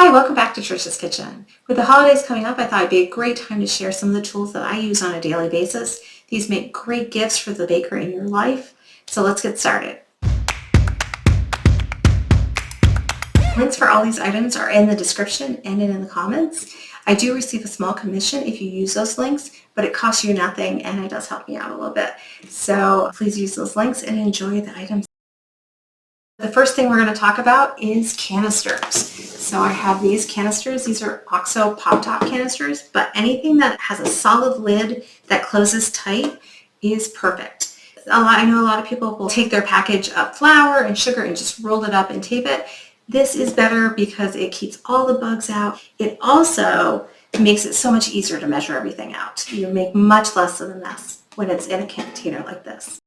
Hi, welcome back to Trisha's Kitchen. With the holidays coming up, I thought it'd be a great time to share some of the tools that I use on a daily basis. These make great gifts for the baker in your life. So let's get started. Links for all these items are in the description and in the comments. I do receive a small commission if you use those links, but it costs you nothing and it does help me out a little bit. So please use those links and enjoy the items. The first thing we're going to talk about is canisters. So I have these canisters. These are OXO pop-top canisters, but anything that has a solid lid that closes tight is perfect. I know a lot of people will take their package of flour and sugar and just roll it up and tape it. This is better because it keeps all the bugs out. It also makes it so much easier to measure everything out. You make much less of a mess when it's in a container like this.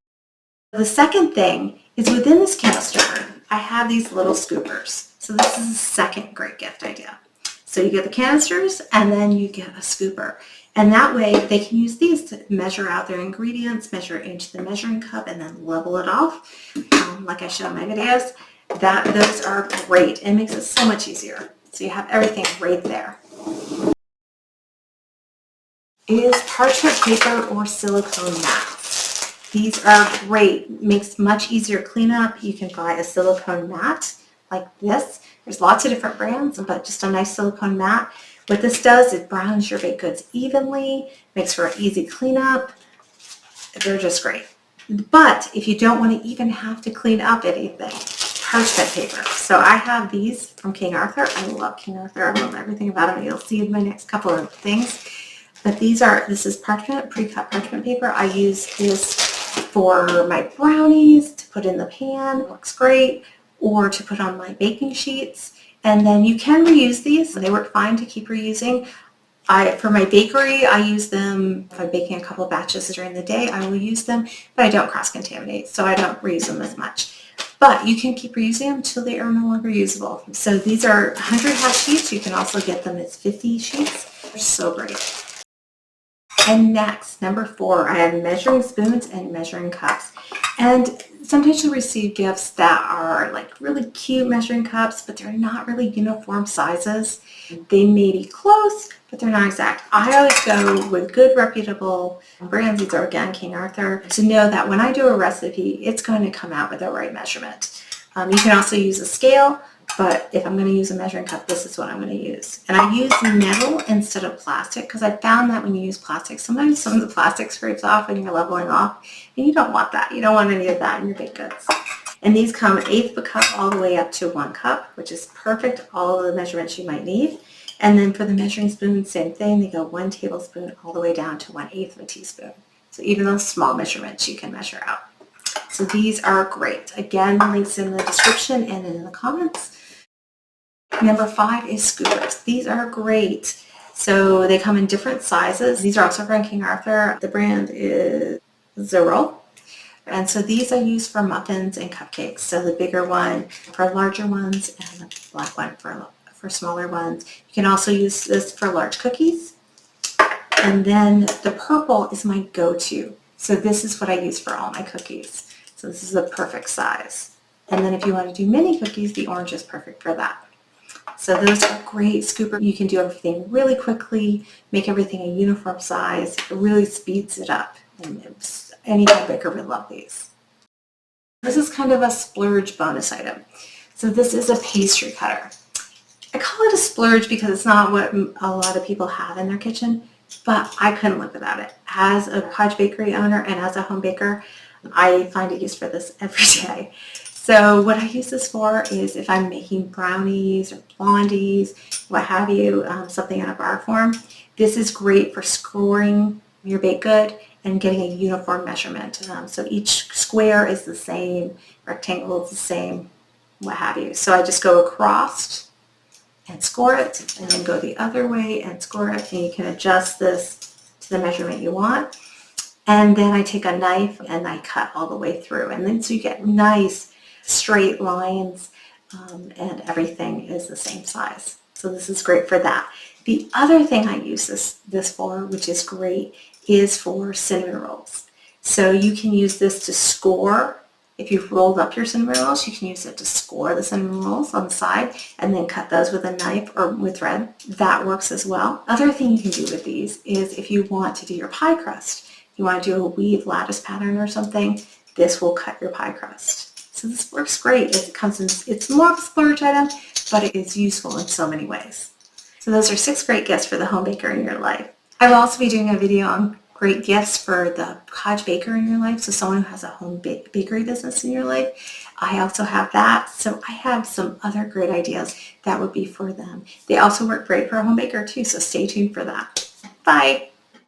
The second thing is within this canister, I have these little scoopers. So this is the second great gift idea. So you get the canisters and then you get a scooper. And that way they can use these to measure out their ingredients, measure it into the measuring cup, and then level it off. Like I show in my videos, those are great. It makes it so much easier. So you have everything right there. Is parchment paper or silicone mats. These are great. Makes much easier cleanup. You can buy a silicone mat like this. There's lots of different brands, but just a nice silicone mat. What this does, it browns your baked goods evenly, makes for an easy cleanup. They're just great. But if you don't want to even have to clean up anything, parchment paper. So I have these from King Arthur. I love King Arthur. I love everything about them. You'll see in my next couple of things. But this is parchment, pre-cut parchment paper. I use this for my brownies, to put in the pan, it looks great, or to put on my baking sheets. And then you can reuse these. They work fine to keep reusing. For my bakery, I use them. If I'm baking a couple of batches during the day, I will use them, but I don't cross-contaminate, so I don't reuse them as much. But you can keep reusing them until they are no longer usable. So these are 100 half sheets. You can also get them as 50 sheets. They're so great. And next, number 4, I have measuring spoons and measuring cups. And sometimes you'll receive gifts that are like really cute measuring cups, but they're not really uniform sizes. They may be close, but they're not exact. I always go with good reputable brands. These are again King Arthur, to know that when I do a recipe, it's going to come out with the right measurement. You can also use a scale, but if I'm going to use a measuring cup, this is what I'm going to use. And I use metal instead of plastic because I found that when you use plastic, sometimes some of the plastic scrapes off when you're leveling off, and you don't want that. You don't want any of that in your baked goods. And these come 1/8 of a cup all the way up to 1 cup, which is perfect, all of the measurements you might need. And then for the measuring spoon, same thing. They go 1 tablespoon all the way down to 1/8 of a teaspoon. So even those small measurements you can measure out. So these are great. Again, the links in the description and in the comments. Number 5 is scoopers. These are great. So they come in different sizes. These are also from King Arthur. The brand is Zeroll. And so these I use for muffins and cupcakes. So the bigger one for larger ones and the black one for smaller ones. You can also use this for large cookies. And then the purple is my go-to. So this is what I use for all my cookies. So this is the perfect size. And then if you want to do mini cookies, the orange is perfect for that. So those are great scooper. You can do everything really quickly, make everything a uniform size. It really speeds it up. And any pie baker would love these. This is kind of a splurge bonus item. So this is a pastry cutter. I call it a splurge because it's not what a lot of people have in their kitchen, but I couldn't live without it. As a cottage bakery owner and as a home baker, I find a use for this every day. So what I use this for is if I'm making brownies or blondies, what have you, something in a bar form. This is great for scoring your baked good and getting a uniform measurement. So each square is the same, rectangle is the same, what have you. So I just go across and score it, and then go the other way and score it, and you can adjust this to the measurement you want. And then I take a knife and I cut all the way through. And then so you get nice straight lines and everything is the same size. So this is great for that. The other thing I use this for, which is great, is for cinnamon rolls. So you can use this to score If you've rolled up your cinnamon rolls, you can use it to score the cinnamon rolls on the side and then cut those with a knife or with thread. That works as well. Other thing you can do with these is if you want to do your pie crust, you want to do a weave lattice pattern or something, this will cut your pie crust. So this works great. It's more of a splurge item, but it is useful in so many ways. So those are 6 great gifts for the home baker in your life. I will also be doing a video on great gifts for the cottage baker in your life, so someone who has a home bakery business in your life. I also have that, so I have some other great ideas that would be for them. They also work great for a home baker too, so stay tuned for that. Bye!